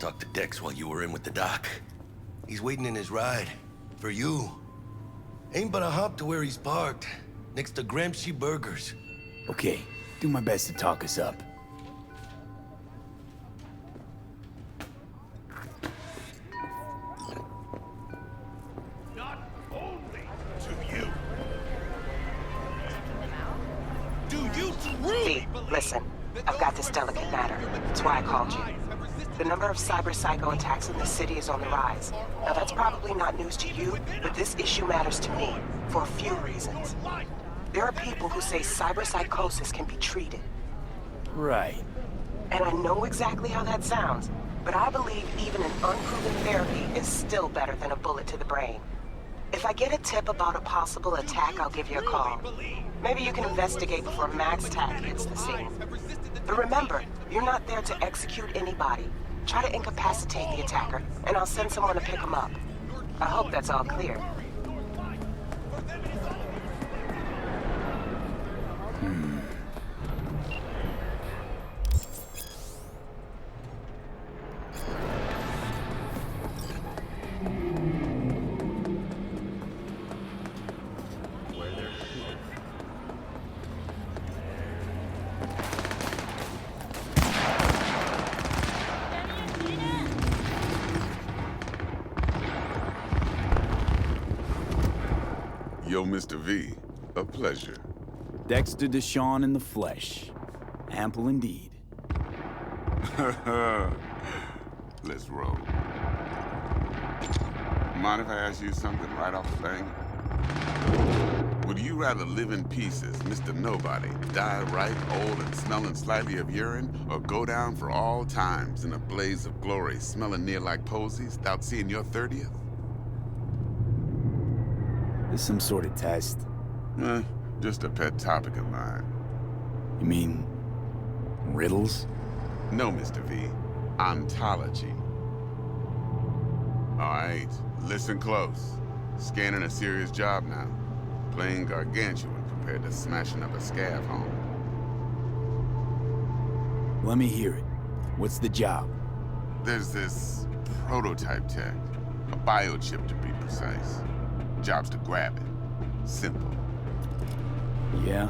talked to Dex while you were in with the doc. He's waiting in his ride. For you. Ain't but a hop to where he's parked. Next to Gramsci Burgers. Okay, do my best to talk us up. Not only to you. Do you truly believe Listen, I've got this delicate matter. That's why I called you. The number of cyber-psycho attacks in the city is on the rise. Now that's probably not news to you, but this issue matters to me, for a few reasons. There are people who say cyber-psychosis can be treated. Right. And I know exactly how that sounds, but I believe even an unproven therapy is still better than a bullet to the brain. If I get a tip about a possible attack, I'll give you a call. Maybe you can investigate before Max Tack hits the scene. But remember, you're not there to execute anybody. Try to incapacitate the attacker, and I'll send someone to pick him up. I hope that's all clear. Yo, Mr. V, a pleasure. Dexter Deshawn in the flesh. Ample indeed. Let's roll. Mind if I ask you something right off the bang? Would you rather live in pieces, Mr. Nobody, die ripe, old, and smelling slightly of urine, or go down for all times in a blaze of glory, smelling near like posies, without seeing your 30th? This some sort of test? Just a pet topic of mine. You mean... riddles? No, Mr. V. Ontology. All right, listen close. Scanning a serious job now. Playing gargantuan compared to smashing up a scav home. Let me hear it. What's the job? There's this prototype tech. A biochip, to be precise. Job's to grab it. Simple. Yeah?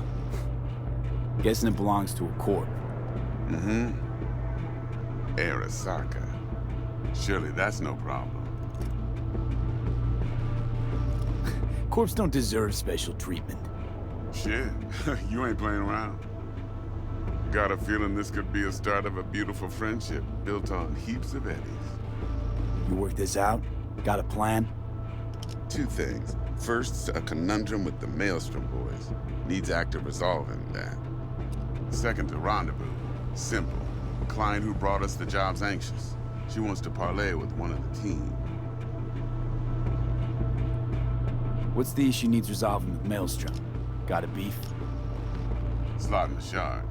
Guessing it belongs to a corp. Mm-hmm. Arasaka. Surely that's no problem. Corps don't deserve special treatment. Shit, you ain't playing around. Got a feeling this could be a start of a beautiful friendship built on heaps of eddies. You work this out? Got a plan? Two things. First, a conundrum with the Maelstrom boys. Needs active resolving that. Second, a rendezvous. Simple. A client who brought us the job's anxious. She wants to parlay with one of the team. What's the issue needs resolving with Maelstrom? Got a beef? Slot in the shard.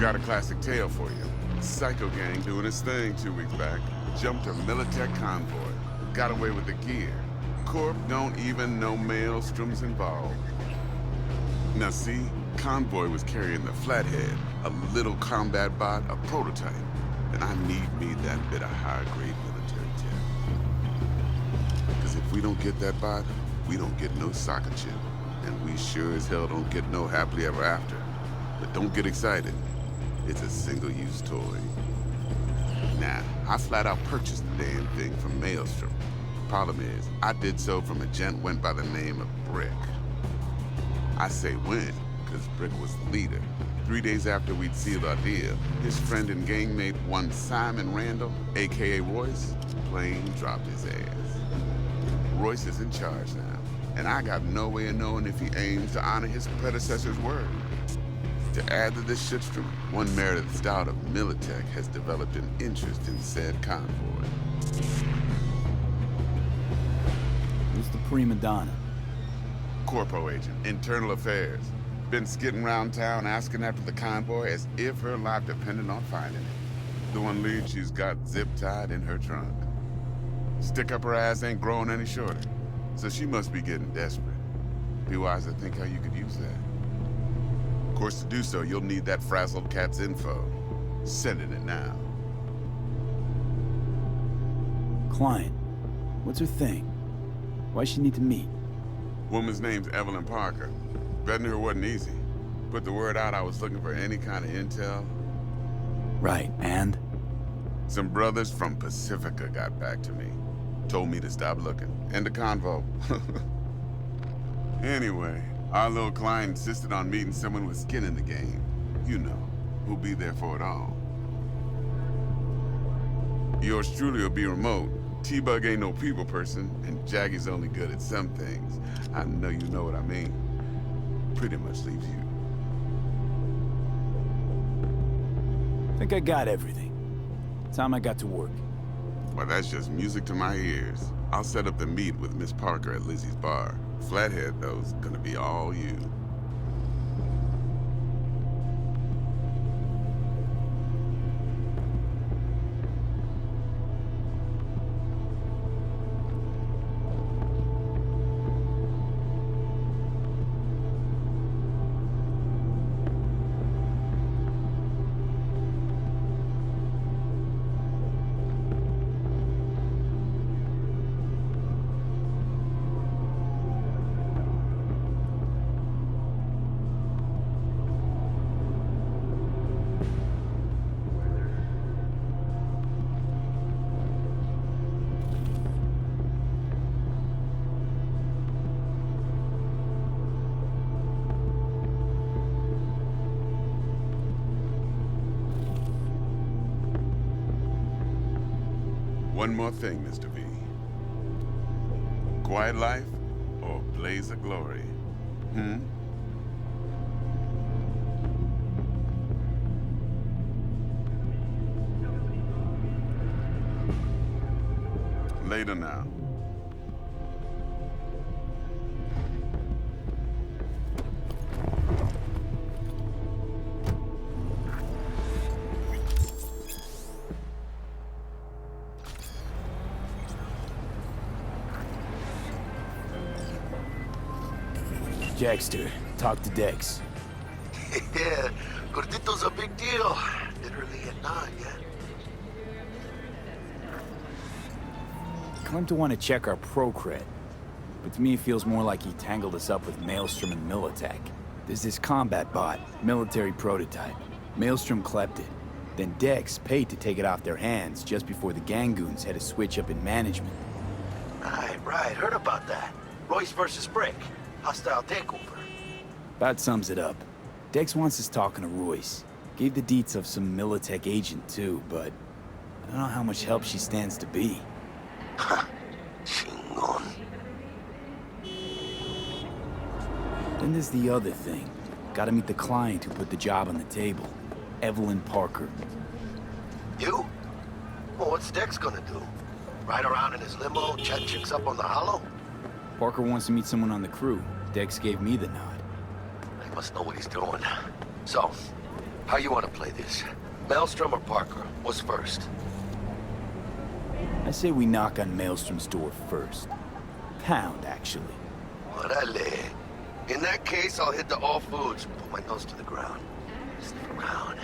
Got a classic tale for you. Psycho gang doing its thing 2 weeks back. Jumped a Militech convoy. Got away with the gear. Corp don't even know Maelstrom's involved. Now see, convoy was carrying the Flathead, a little combat bot, a prototype. And I need me that bit of high-grade military tech. Because if we don't get that bot, we don't get no soccer chip. And we sure as hell don't get no happily ever after. But don't get excited. It's a single-use toy. Now, I flat out purchased the damn thing from Maelstrom. Problem is, I did so from a gent went by the name of Brick. I say when, because Brick was the leader. 3 days after we'd sealed our deal, his friend and gangmate, one Simon Randall, a.k.a. Royce, plain dropped his ass. Royce is in charge now, and I got no way of knowing if he aims to honor his predecessor's word. To add to this shitstorm, one Meredith Stout of Militech has developed an interest in said convoy. Who's the prima donna? Corpo agent, internal affairs. Been skidding around town asking after the convoy as if her life depended on finding it. The one lead she's got zip-tied in her trunk. Stick up her ass ain't growing any shorter, so she must be getting desperate. Be wise to think how you could use that. Of course, to do so, you'll need that frazzled cat's info. Sending it now. Client. What's her thing? Why's she need to meet? Woman's name's Evelyn Parker. Vetting her wasn't easy. Put the word out I was looking for any kind of intel. Right, and? Some brothers from Pacifica got back to me. Told me to stop looking. End the convo. Anyway, our little client insisted on meeting someone with skin in the game. You know, who'll be there for it all. Yours truly will be remote. T-Bug ain't no people person, and Jaggy's only good at some things. I know you know what I mean. Pretty much leaves you. Think I got everything. Time I got to work. Well, that's just music to my ears. I'll set up the meet with Miss Parker at Lizzie's bar. Flathead, though's gonna be all you. One more thing, Mr. V. Quiet life or blaze of glory? Later now. Jackster, talk to Dex. Yeah, Gordito's a big deal. Literally and not, yeah. Claimed to want to check our pro-cred. But to me, it feels more like he tangled us up with Maelstrom and Militech. There's this combat bot, military prototype. Maelstrom clept it. Then Dex paid to take it off their hands just before the Gangoons had a switch up in management. Right, heard about that. Royce versus Brick. Hostile takeover. About sums it up. Dex wants us talking to Royce. Gave the deets of some Militech agent too, but I don't know how much help she stands to be. Chingon. Then there's the other thing. Gotta meet the client who put the job on the table. Evelyn Parker. You? Well, what's Dex gonna do? Ride around in his limo, chat chicks up on the hollow? Parker wants to meet someone on the crew. Dex gave me the nod. He must know what he's doing. So, how you want to play this? Maelstrom or Parker? What's first? I say we knock on Maelstrom's door first. Pound, actually. Orale. In that case, I'll hit the all foods and put my nose to the ground. Sniff around.